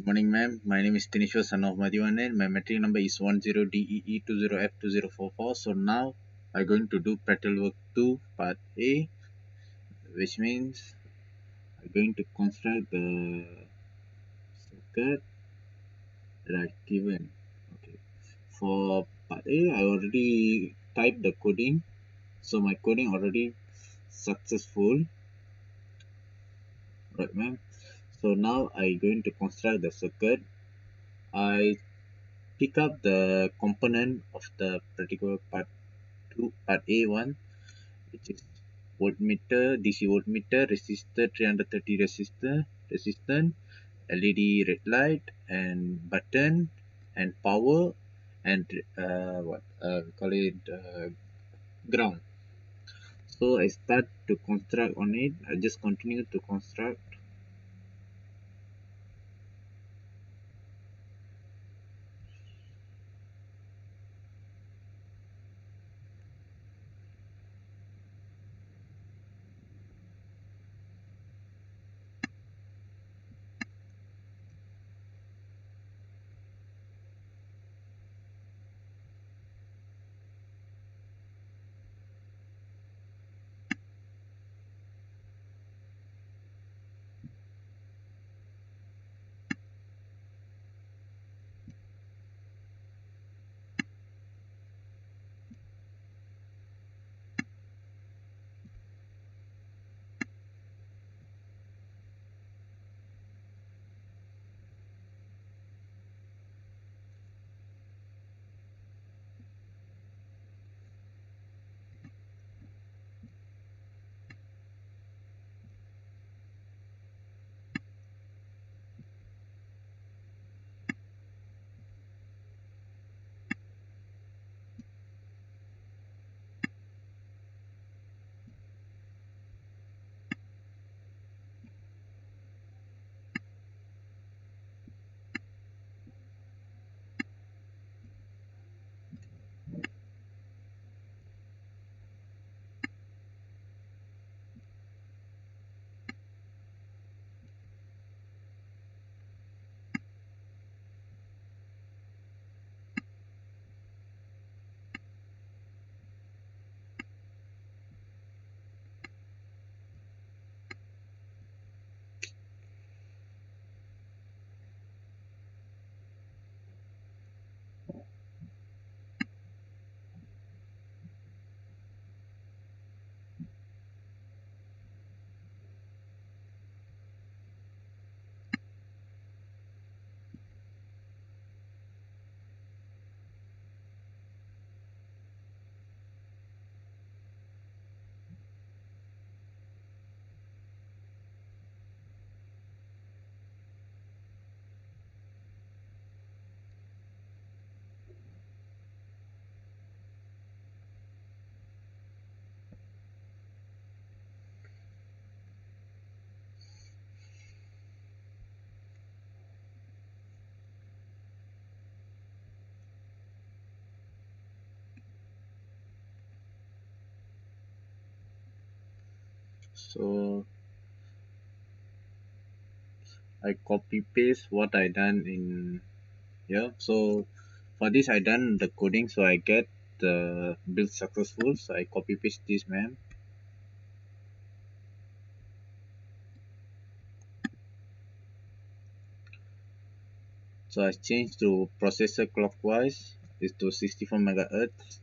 Morning, ma'am. My name is Tinishwa, son of Madhivanan. My metric number is 10DEE20F2044. So now I'm going to do practical work 2, part A, which means I'm going to construct the circuit that I've given. Okay. For part A, I already typed the coding. So my coding already successful. Right, ma'am. So now I'm going to construct the circuit. I pick up the component of the particular part 2, part A1, which is voltmeter, DC voltmeter, resistor, 330 resistor, LED red light, and button, and power, and what we call it ground. So I start to construct on it. I just continue to construct. So I copy paste what I done in here. So for this I done the coding, so I get the build successful. So I copy paste this, ma'am. So I change to processor clockwise is to 64 megahertz.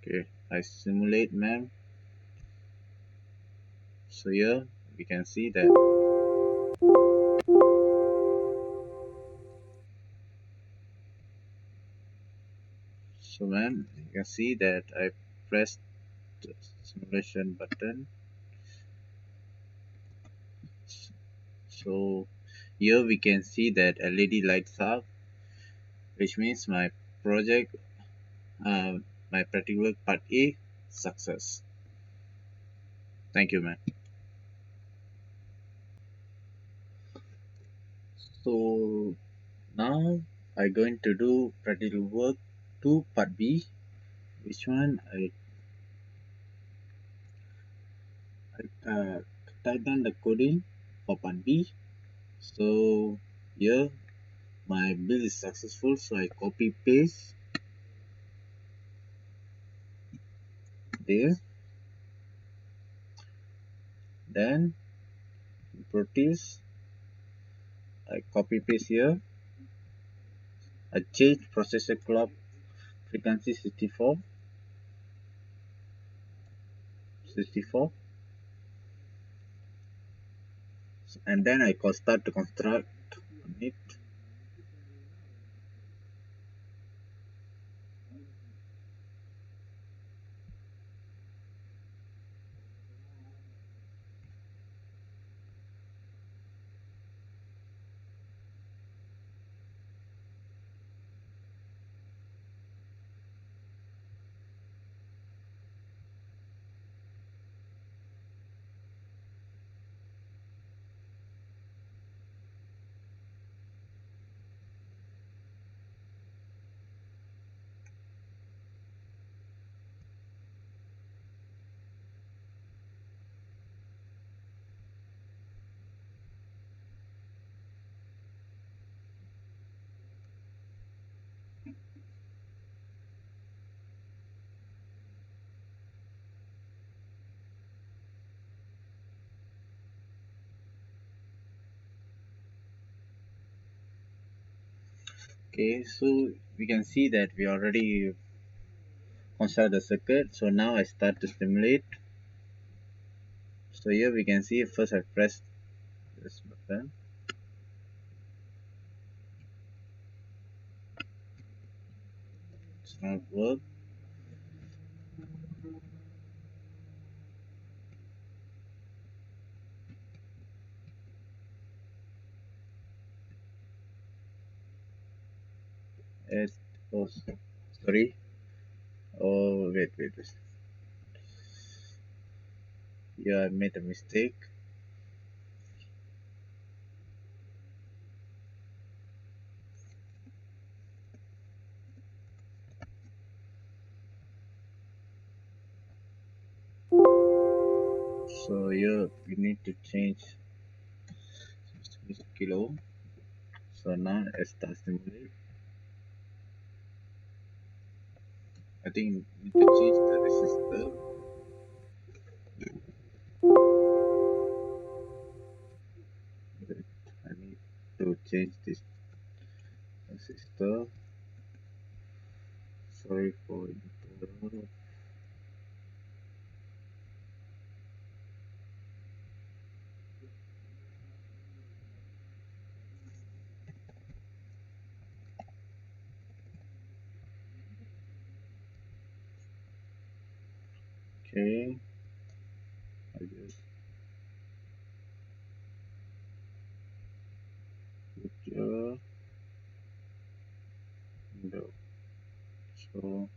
Okay, I simulate, ma'am. So here we can see that. So ma'am, you can see that I pressed the simulation button. So here we can see that LED lights up, which means my project, uh, my particular part A success. Thank you, ma'am. So now I'm going to do practical work 2 part B, which one I type down the coding for part B. So here my build is successful, so I copy paste this, then protease, I copy paste here, I change processor clock frequency 64, and then I start to construct on it. Okay, so we can see that we already construct the circuit. So now I start to simulate. So here we can see first I press this button. It's not work. It's, oh, sorry. Oh, wait. Yeah, I made a mistake. So here we need to change kilo. So now I start simulate. I think we need to change the resistor. Wait, I need to change this resistor. Sorry for interrupt. Okay, I just put your window. So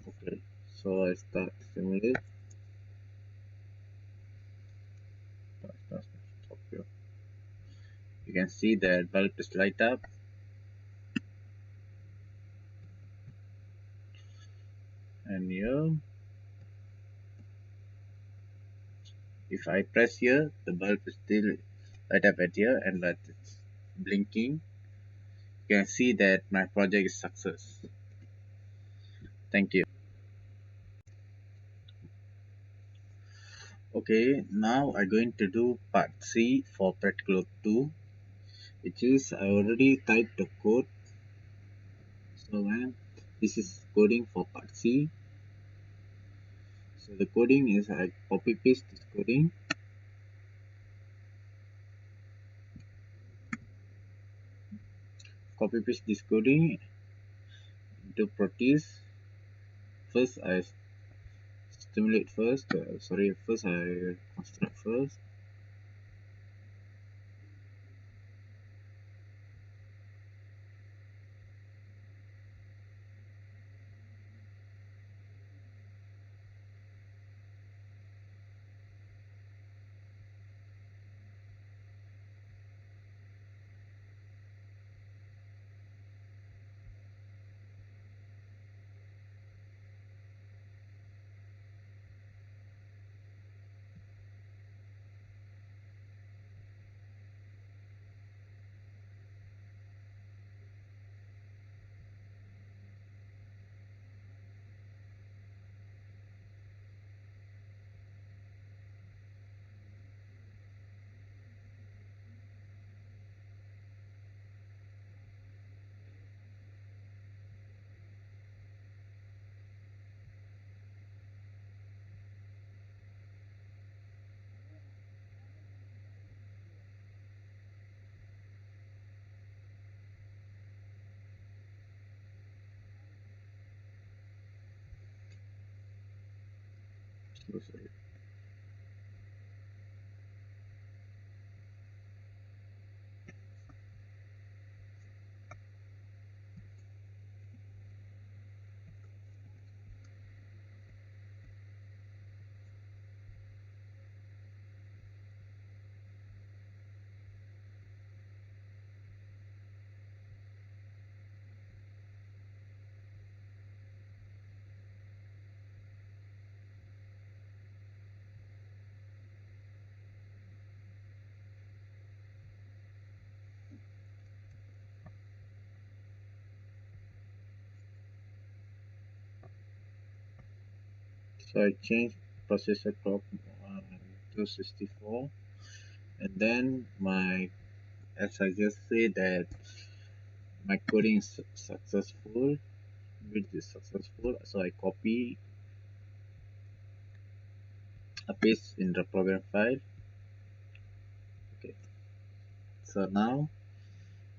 okay, so I start simulate. Stop here. You can see that bulb is light up, and here if I press here, the bulb is still light up at here, and that it's blinking. You can see that my project is success. Thank you. Okay, now I'm going to do part C for practical 2, which is I already typed the code. So when this is coding for part C. So the coding is I copy paste this coding. Copy paste this coding into Proteus. First I stimulate first. First I construct first. So sorry. So I changed processor clock to 64, and then my, as I just said that my coding is successful, which is successful. So I copy a paste in the program file. Okay. So now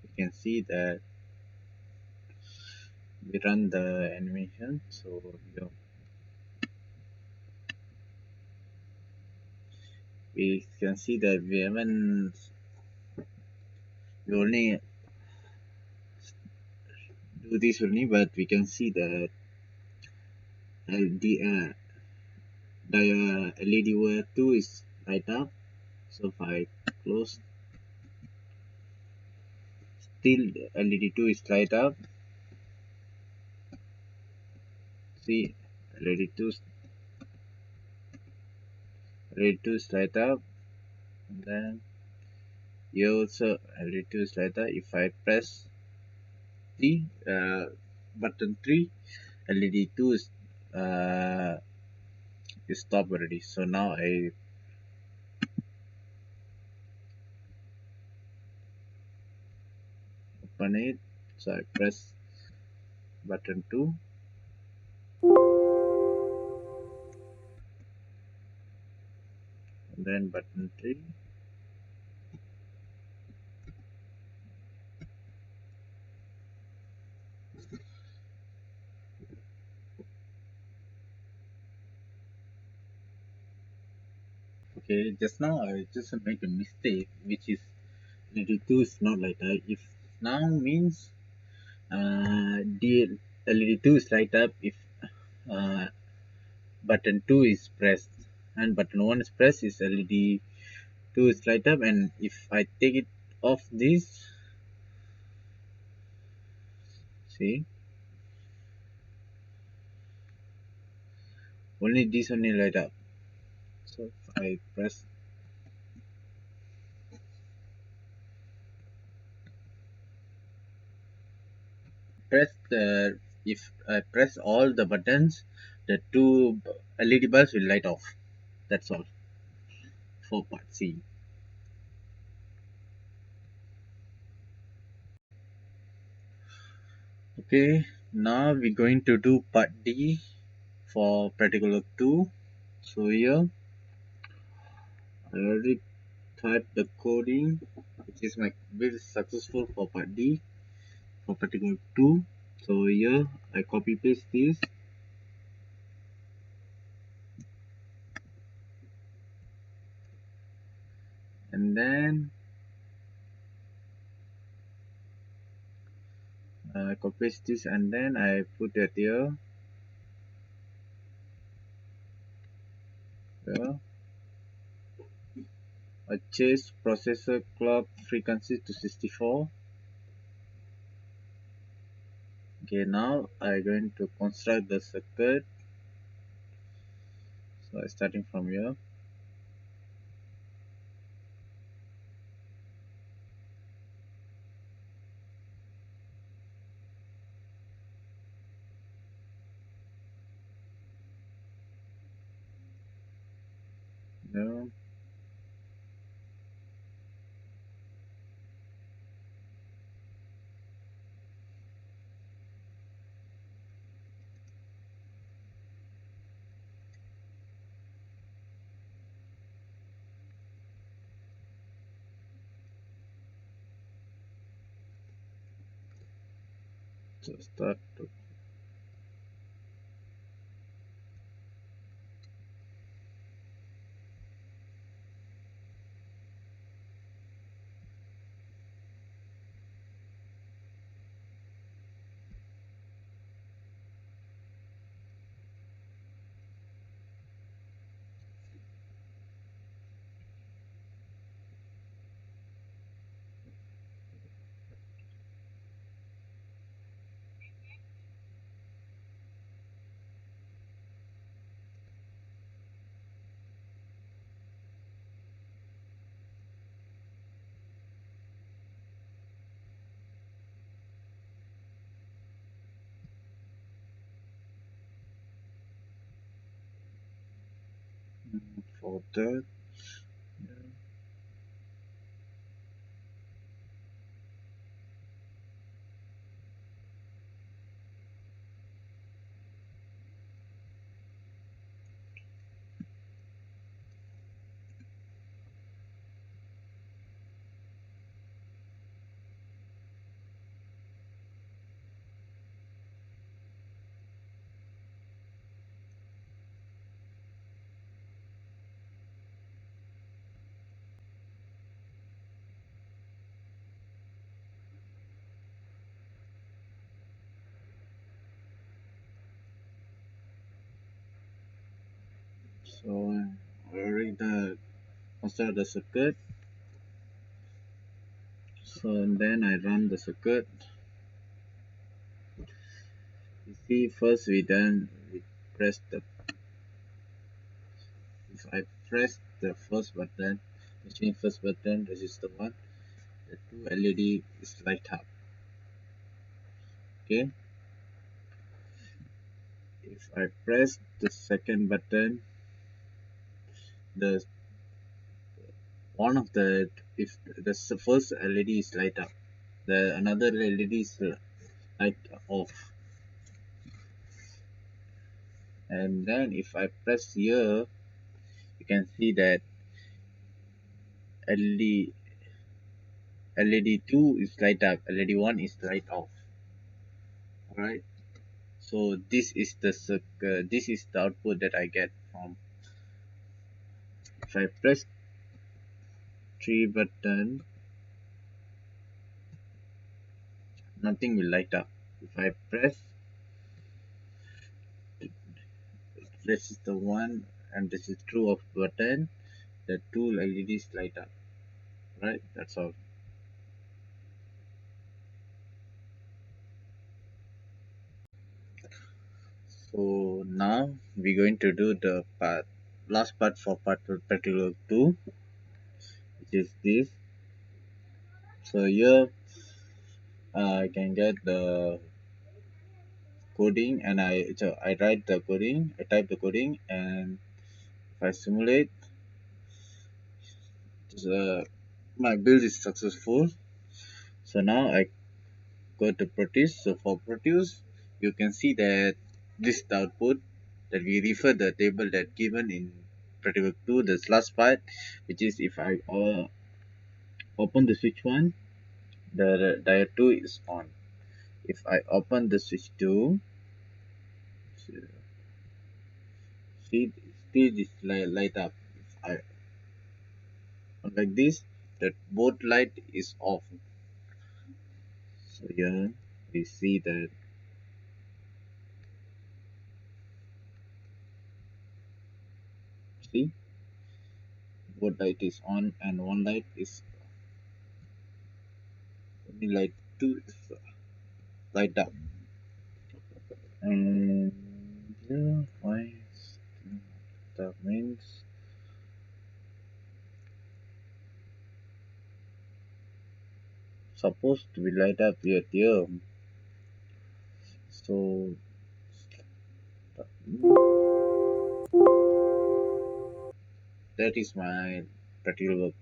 you can see that we run the animation. So we can see that we haven't, we only do this only, but we can see that the LED wire 2 is light up. So if I close, still LED 2 is light up. See, LED 2, LED 2 is light up. And then here also LED 2 is light up. If I press the button 3, LED 2 is stopped already. So now I open it. So I press button 2, and then button 3. Okay, just now I just make a mistake, which is LED 2 is not light up. If now means the LED 2 is light up if uh, button 2 is pressed, and button 1 is pressed is LED 2 is light up. And if I take it off this, see, only this only light up. So if I press the, if I press all the buttons, the two LED bulbs will light off. That's all for part C. Okay, now we're going to do part D for practical work 2. So here I already typed the coding, which is my very successful for part D for practical work 2. So here I copy paste this, and then I copy paste this, and then I put it here. Here I change processor clock frequency to 64. Okay, now I'm going to construct the circuit. So starting from here. Here. So start to for that. So I already construct the circuit. So then I run the circuit. You see, first we press the if I press the first button, the change first button, this is the one, the two LED is light up. Okay. If I press the second button, the one of the if the first LED is light up, the another LED is light off. And then if I press here, you can see that LED LED 2 is light up, LED 1 is light off. Alright. So this is the output that I get from. If I press 3 button, nothing will light up. If I press this is the one and this is true of button, the two LEDs light up. Right, that's all. So now we're going to do the last part for particular 2, which is this. So here I can get the coding and I write the coding, I type the coding, and if I simulate, my build is successful. So now I go to produce. So for produce, you can see that this is the output that we refer the table that given in Prettywork 2, this last part, which is if I open the switch 1, the diode 2 is on. If I open the switch 2, see still this light up. If I like this, that both light is off. So here we see that, see, both light is on and one light is only light 2 is light up. And yeah, why that means supposed to be light up here. So that is my particular work